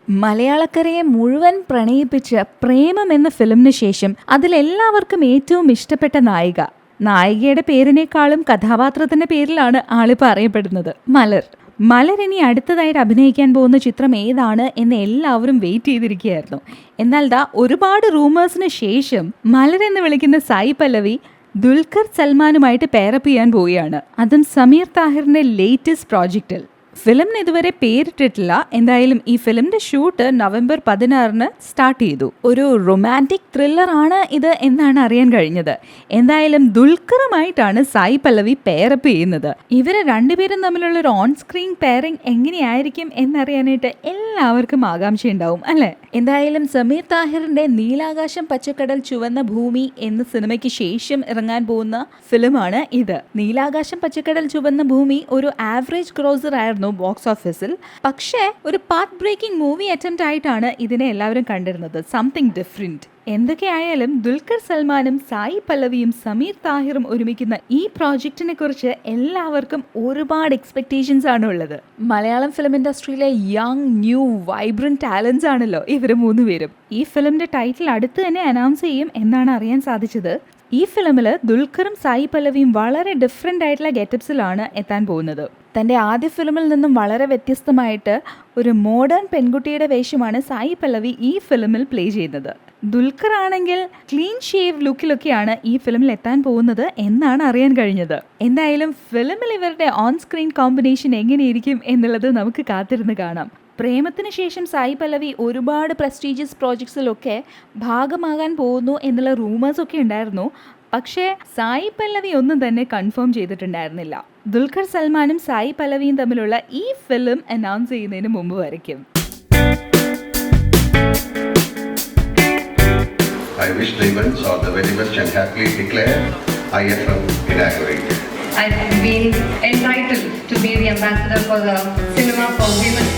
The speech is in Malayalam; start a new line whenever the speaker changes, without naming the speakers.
മലയാളക്കരയെ മുഴുവൻ പ്രണയിപ്പിച്ച പ്രേമം എന്ന ഫിലിമിന് ശേഷം അതിലെല്ലാവർക്കും ഏറ്റവും ഇഷ്ടപ്പെട്ട നായികയുടെ പേരിനേക്കാളും കഥാപാത്രത്തിന്റെ പേരിലാണ് ആളിപ്പോൾ അറിയപ്പെടുന്നത്. മലർ ഇനി അടുത്തതായിട്ട് അഭിനയിക്കാൻ പോകുന്ന ചിത്രം ഏതാണ് എന്ന് എല്ലാവരും വെയിറ്റ് ചെയ്തിരിക്കുകയായിരുന്നു. എന്നാൽ ഒരുപാട് റൂമേഴ്സിന് ശേഷം മലർ എന്ന് വിളിക്കുന്ന സായി പല്ലവി ദുൽഖർ സൽമാനുമായിട്ട് പെയറപ്പ് ചെയ്യാൻ പോവുകയാണ്. അതും സമീർ താഹിറിന്റെ ലേറ്റസ്റ്റ് പ്രോജക്റ്റിൽ. ഫിലിമിന് ഇതുവരെ പേരിട്ടിട്ടില്ല. എന്തായാലും ഈ ഫിലിമിന്റെ ഷൂട്ട് നവംബർ 16 സ്റ്റാർട്ട് ചെയ്തു. ഒരു റൊമാൻറ്റിക് ത്രില്ലർ ആണ് ഇത് എന്നാണ് അറിയാൻ കഴിഞ്ഞത്. എന്തായാലും ദുൽഖറുമായിട്ടാണ് സായി പല്ലവി പെയറപ്പ് ചെയ്യുന്നത്. ഇവര് രണ്ടുപേരും തമ്മിലുള്ള ഒരു ഓൺ സ്ക്രീൻ പെയറിംഗ് എങ്ങനെയായിരിക്കും എന്നറിയാനായിട്ട് എല്ലാവർക്കും ആകാംക്ഷയുണ്ടാവും അല്ലെ? എന്തായാലും സമീർ താഹിറിന്റെ നീലാകാശം പച്ചക്കടൽ ചുവന്ന ഭൂമി എന്ന സിനിമയ്ക്ക് ശേഷം ഇറങ്ങാൻ പോകുന്ന ഫിലിമാണ് ഇത്. നീലാകാശം പച്ചക്കടൽ ചുവന്ന ഭൂമി ഒരു ആവറേജ് ഗ്രോസർ ആയിരുന്നു ബോക്സ് ഓഫീസിൽ. പക്ഷേ ഒരു പാത്ത് ബ്രേക്കിംഗ് മൂവി അറ്റംപ്റ്റ് ആയിട്ടാണ് ഇതിനെ എല്ലാവരും കണ്ടിരുന്നത്. Something different. എന്തൊക്കെയായാലും ദുൽഖർ സൽമാനും സായി പല്ലവിയും സമീർ താഹിറും ഒരുമിക്കുന്ന ഈ പ്രോജക്റ്റിനെ കുറിച്ച് എല്ലാവർക്കും ഒരുപാട് എക്സ്പെക്ടേഷൻസ് ആണ് ഉള്ളത്. മലയാളം ഫിലിം ഇൻഡസ്ട്രിയിലെ യങ് ന്യൂ വൈബ്രന്റ് ടാലൻസ് ആണല്ലോ ഇവർ മൂന്നുപേരും. ഈ ഫിലിമിന്റെ ടൈറ്റിൽ അടുത്ത് തന്നെ അനൗൺസ് ചെയ്യും എന്നാണ് അറിയാൻ സാധിച്ചത്. ഈ ഫിലിമിൽ ദുൽഖറും സായി പല്ലവിയും വളരെ ഡിഫറെൻ്റ് ആയിട്ടുള്ള ഗെറ്റപ്സിലാണ് എത്താൻ പോകുന്നത്. തൻ്റെ ആദ്യ ഫിലിമിൽ നിന്നും വളരെ വ്യത്യസ്തമായിട്ട് ഒരു മോഡേൺ പെൺകുട്ടിയുടെ വേഷമാണ് സായി പല്ലവി ഈ ഫിലിമിൽ പ്ലേ ചെയ്യുന്നത്. ദുൽഖർ ആണെങ്കിൽ ക്ലീൻ ഷേവ് ലുക്കിലൊക്കെയാണ് ഈ ഫിലിമിൽ എത്താൻ പോകുന്നത് എന്നാണ് അറിയാൻ കഴിഞ്ഞത്. എന്തായാലും ഫിലിമിൽ ഇവരുടെ ഓൺ സ്ക്രീൻ കോമ്പിനേഷൻ എങ്ങനെയിരിക്കും എന്നുള്ളത് നമുക്ക് കാത്തിരുന്ന് കാണാം. പ്രേമത്തിന് ശേഷം സായി പല്ലവി ഒരുപാട് പ്രസ്റ്റീജിയസ് പ്രോജക്ട്സിലൊക്കെ ഭാഗമാകാൻ പോകുന്നു എന്നുള്ള റൂമേഴ്സൊക്കെ ഉണ്ടായിരുന്നു. പക്ഷേ സായി പല്ലവി ഒന്നും തന്നെ കൺഫേം ചെയ്തിട്ടുണ്ടായിരുന്നില്ല. ദുൽഖർ സൽമാനും സായി പല്ലവിയും തമ്മിലുള്ള ഈ ഫിലിം അനൗൺസ് ചെയ്യുന്നതിന് മുമ്പ് വരയ്ക്കും.
I wish the events all the very best and happily declare IFM inaugurated.
I feel entitled to be the ambassador for the cinema for women.